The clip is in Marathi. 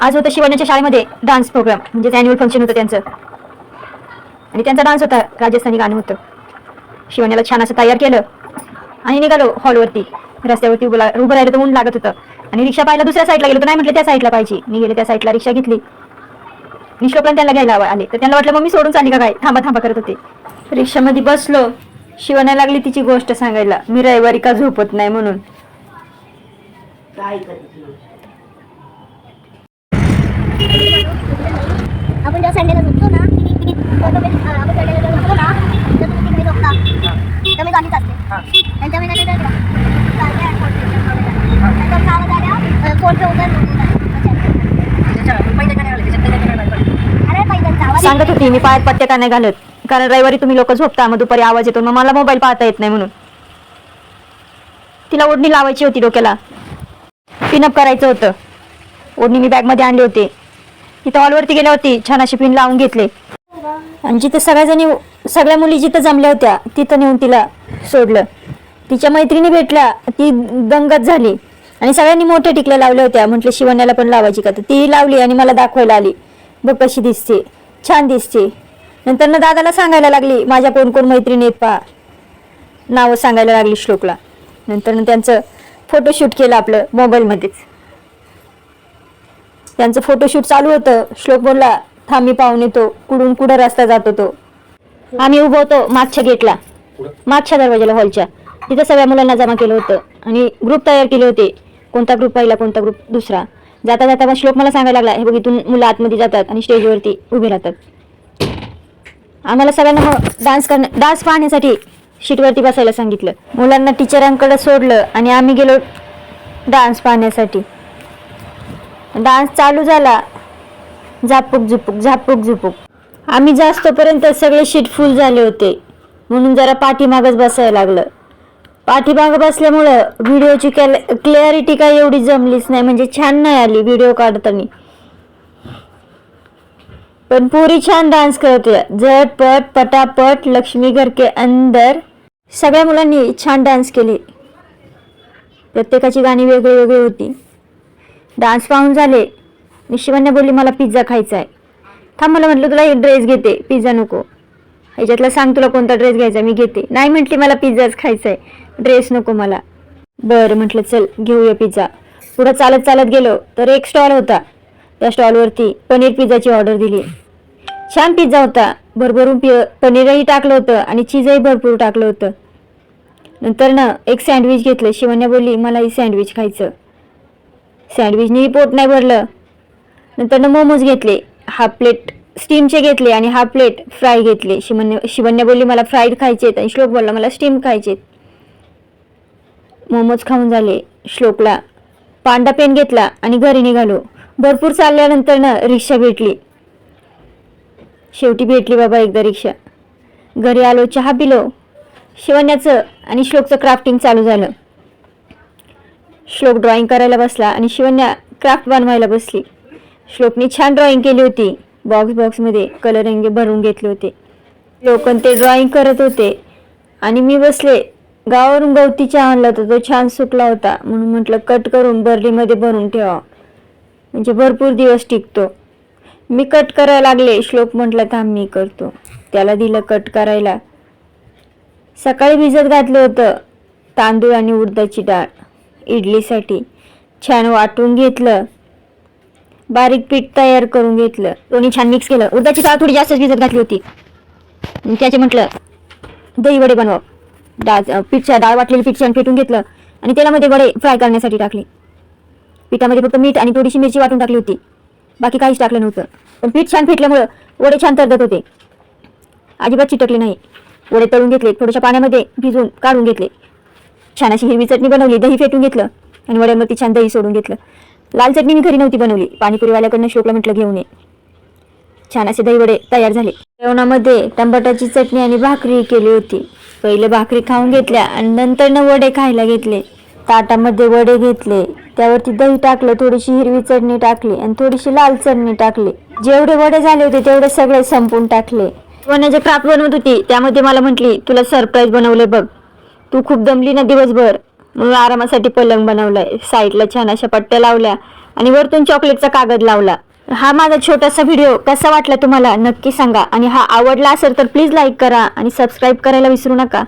आज होतं शिवण्याच्या शाळेमध्ये डान्स प्रोग्राम, म्हणजे अॅन्युअल फंक्शन होतं त्यांचं. आणि त्यांचा डान्स होता, राजस्थानी गाणं होतं. शिवण्याला छान असं तयार केलं आणि निघालो हॉलवरती. रस्त्यावरती उभं राहिलं तर ऊन लागत होतं. आणि रिक्षा पाहायला दुसऱ्या साईडला गेलो तर नाही म्हटलं त्या साईडला पाहिजे. मी गेले त्या साईडला, रिक्षा घेतली. निष्लोकला त्यांना घ्यायला आले तर त्यांना वाटलं मग मी सोडून चालली का काय, थांबा थांबा करत होते. रिक्षामध्ये बसलो. शिवण्या लागली तिची गोष्ट सांगायला, मी रविवारी का झोपत नाही म्हणून. आपण जेव्हा संडेला झोपतो ना, आपण संडेला झोपतो ना, तर तुम्ही तिकडे झोपता, तर मी गाणीच असते. त्यांच्या मी काय करते, फोन पे सांगत होती मी पायात पट्ट्या का नाही घालत, कारण रविवारी तुम्ही लोक झोपता, मग दुपारी आवाज येतो, मग मला मोबाईल पाहता येत नाही म्हणून. तिला ओढणी लावायची होती डोक्याला, पिनअप करायचं होतं. ओढणी मी बॅगमध्ये आणली होती. तिथं हॉलवरती गेल्या होती, छान अशी पिन लावून घेतले. आणि जिथं सगळ्या मुली जिथं जमल्या होत्या तिथं नेऊन तिला सोडलं. तिच्या मैत्रिणी भेटल्या, ती दंगत झाली आणि सगळ्यांनी मोठ्या टिकल्या लावल्या होत्या. म्हटलं शिवण्याला पण लावायची का, तर ती लावली आणि मला दाखवायला आली, बघ कशी दिसते, छान दिसते. नंतर ना दादाला सांगायला लागली माझ्या कोण कोण मैत्रिणी आहेत पहा, नावं सांगायला लागली श्लोकला. नंतर त्यांचं फोटोशूट केलं आपलं मोबाईलमध्येच. त्यांचं फोटोशूट चालू होतं. श्लोक बोलला थांब मी पाहून येतो, कुठून कुठं रस्ता जातो तो. आम्ही उभं होतो मागच्या गेटला, मागच्या दरवाजाला हॉलच्या. तिथं सगळ्या मुलांना जमा केलं होतं आणि ग्रुप तयार केले होते, कोणता ग्रुप पहिला कोणता ग्रुप दुसरा. जाता जाता मग श्लोक मला सांगायला लागला, हे बघ इथून मुलं आतमध्ये जातात आणि स्टेजवरती उभे राहतात. आम्हाला सगळ्यांना डान्स पाहण्यासाठी शीटवरती बसायला सांगितलं. मुलांना टीचरांकडे सोडलं आणि आम्ही गेलो डान्स पाहण्यासाठी. डान्स चालू झाला, झापूक झुपूक झापूक झुपूक. आम्ही जास्तपर्यंत सगळे शीट फुल झाले होते, म्हणून जरा पाठीमागच बसायला लागलं. पाठीमागं बसल्यामुळं व्हिडिओची क्लॅरिटी काही एवढी जमलीच नाही, म्हणजे छान नाही आली व्हिडिओ काढताना. पण पुरी छान डान्स करत होत्या, झटपट पटापट. लक्ष्मी घर के अंदर सगळ्या मुलांनी छान डान्स केले. प्रत्येकाची गाणी वेगळी वेगळी होती. डान्स पाहून झाले. शिवण्या बोलली मला पिझ्झा खायचा आहे. थांब, मला म्हटलं तुला एक ड्रेस घेते, पिझ्झा नको. ह्याच्यातला सांग तुला कोणता ड्रेस घ्यायचा, मी घेते. नाही म्हटली मला पिझ्झाच खायचा आहे, ड्रेस नको मला. बरं म्हटलं चल घेऊया पिझ्झा. पुढं चालत चालत गेलो तर एक स्टॉल होता. त्या स्टॉलवरती पनीर पिझ्झाची ऑर्डर दिली. छान पिझ्झा होता, भरभरून पनीरही टाकलं होतं आणि चीजही भरपूर टाकलं होतं. नंतर ना एक सँडविच घेतलं. शिवण्या बोलली मलाही सँडविच खायचं. सँडविचनेही पोट नाही भरलं. नंतर ना मोमोज घेतले, हाफ प्लेट स्टीमचे घेतले आणि हाफ प्लेट फ्राय घेतले. शिवण्या बोलली मला फ्राईड खायचेत आणि श्लोक बोलला मला स्टीम खायचेत. मोमोज खाऊन झाले. श्लोकला पांडा पेन घेतला आणि घरी निघालो. भरपूर चालल्यानंतर ना रिक्षा भेटली. शेवटी भेटली बाबा एकदा रिक्षा. घरी आलो, चहा पिलो. शिवण्याचं आणि श्लोकचं क्राफ्टिंग चालू झालं. श्लोक ड्रॉइंग करायला बसला आणि शिवण्या क्राफ्ट बनवायला बसली. श्लोकने छान ड्रॉइंग केली होती. बॉक्समध्ये कलर रंग भरून घेतले होते. लोक ते ड्रॉइंग करत होते आणि मी बसले. गावावरून गवती चहा आणला होता, तो छान सुकला होता, म्हणून म्हटलं कट करून बर्लीमध्ये भरून ठेवा, म्हणजे भरपूर दिवस टिकतो. मी कट करायला लागले. श्लोक म्हटला थांब मी करतो. त्याला दिलं कट करायला. सकाळी भिजत घातलं होतं तांदूळ आणि उडदाची डाळ इडलीसाठी. छान वाटून घेतलं, बारीक पीठ तयार करून घेतलं, दोन्ही छान मिक्स केलं. उडदाची डाळ थोडी जास्तच भिजत घातली होती. त्याचे म्हटलं दही वडे बनव. डाळ वाटलेली पीठ छान फेटून घेतलं आणि तेलामध्ये वडे फ्राय करण्यासाठी टाकले. पिठामध्ये फक्त मीठ आणि थोडीशी मिरची वाटून टाकली होती, बाकी काहीच टाकलं नव्हतं. पण पीठ छान फेटल्यामुळं वडे छान तरदत होते, अजिबात चिटकले नाही. वडे तळून घेतले, थोड्याशा पाण्यामध्ये भिजून काढून घेतले. छान अशी हिरवी चटणी बनवली, दही फेटून घेतलं आणि वड्यांवरती छान दही सोडून घेतलं. लाल चटणी मी घरी नव्हती बनवली, पाणीपुरीवाल्याकडनं श्लोकला म्हटलं घेऊन ये. छान असे दही वडे तयार झाले. जेवणामध्ये टमाट्याची चटणी आणि भाकरी केली होती. पहिले भाकरी खाऊन घेतल्या आणि नंतर न वडे खायला घेतले. ताटामध्ये वडे घेतले, त्यावरती दही टाकलं, थोडीशी हिरवी चटणी टाकली आणि थोडीशी लाल चटणी टाकली. जेवढे वडे झाले होते तेवढे सगळे संपून टाकले. जे क्राफ्ट बनवत होती त्यामध्ये मला म्हटली तुला सरप्राईज बनवले बघ, तू खूप दमली ना दिवसभर, म्हणून आरामासाठी पलंग बनवलाय. साईडला छान अशा पट्ट्या लावल्या, आणि वरतून चॉकलेटचा कागद लावला. हा माझा छोटासा व्हिडिओ कसा वाटला तुम्हाला नक्की सांगा आणि हा आवडला असेल तर प्लीज लाईक करा आणि सबस्क्राईब करायला विसरू नका.